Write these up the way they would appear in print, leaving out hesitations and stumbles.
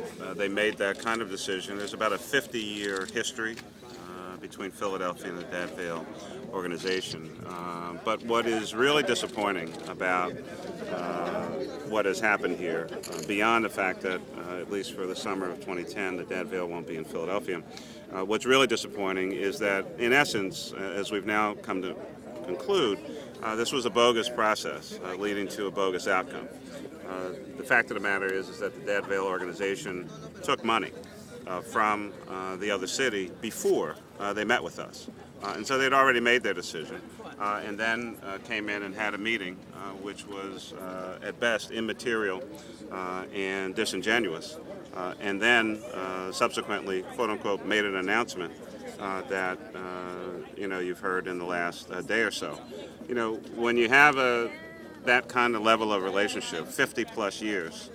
that they made that kind of decision. There's about a 50-year history between Philadelphia and the Dad Vail organization. But what is really disappointing about what has happened here, beyond the fact that, at least for the summer of 2010, the Dad Vail won't be in Philadelphia, what's really disappointing is that, in essence, as we've now come to conclude, this was a bogus process leading to a bogus outcome. The fact of the matter is that the Dad Vail organization took money from the other city before they met with us. And so they'd already made their decision and then came in and had a meeting which was at best immaterial and disingenuous, and then subsequently, quote unquote, made an announcement that you've heard in the last day or so. When you have that kind of level of relationship, 50 plus years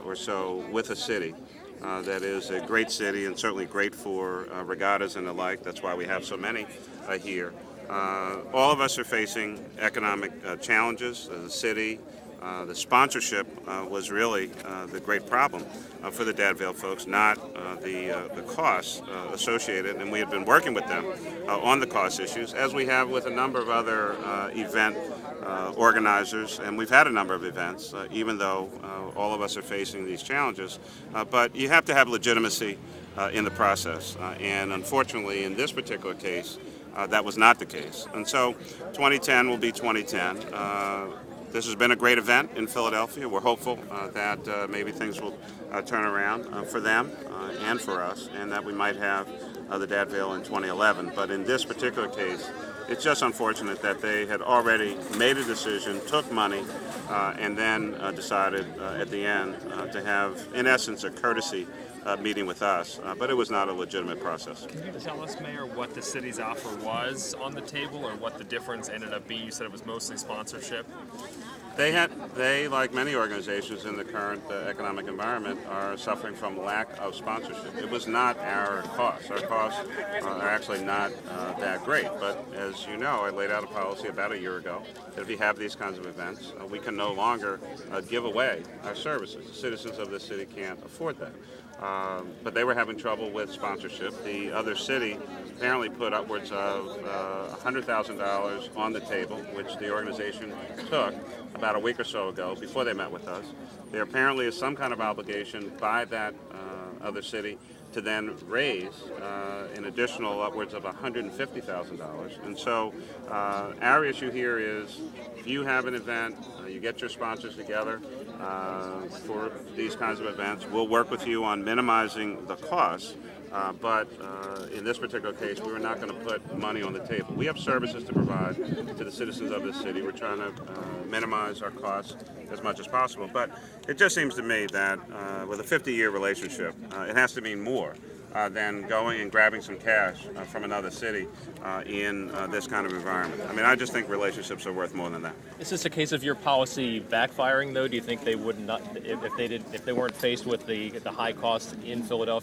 or so with a city that is a great city and certainly great for regattas and the like. That's why we have so many here. All of us are facing economic challenges. The city, the sponsorship was really the great problem for the Dad Vail folks, not the costs associated. And we have been working with them on the cost issues, as we have with a number of other event organizers, and we've had a number of events, even though all of us are facing these challenges. But you have to have legitimacy in the process, and unfortunately, in this particular case, that was not the case. And so 2010 will be 2010. This has been a great event in Philadelphia. We're hopeful that maybe things will turn around for them and for us, and that we might have the Dad Vail in 2011. But in this particular case, it's just unfortunate that they had already made a decision, took money, and then decided at the end to have, in essence, a courtesy meeting with us, but it was not a legitimate process. Can you tell us, Mayor, what the city's offer was on the table, or what the difference ended up being? You said it was mostly sponsorship. They, like many organizations in the current economic environment, are suffering from lack of sponsorship. It was not our costs. Our costs are actually not that great. But as you know, I laid out a policy about a year ago that if you have these kinds of events, we can no longer give away our services. The citizens of this city can't afford that. But they were having trouble with sponsorship. The other city apparently put upwards of $100,000 on the table, which the organization took about a week or so ago before they met with us. There apparently is some kind of obligation by that other city to then raise an additional upwards of $150,000. And so our issue here is, if you have an event, you get your sponsors together for these kinds of events, we'll work with you on minimizing the costs. But in this particular case, we were not going to put money on the table. We have services to provide to the citizens of this city. We're trying to minimize our costs as much as possible. But it just seems to me that with a 50-year relationship, it has to mean more than going and grabbing some cash from another city in this kind of environment. I mean, I just think relationships are worth more than that. Is this a case of your policy backfiring, though? Do you think they would not, if they weren't faced with the high costs in Philadelphia,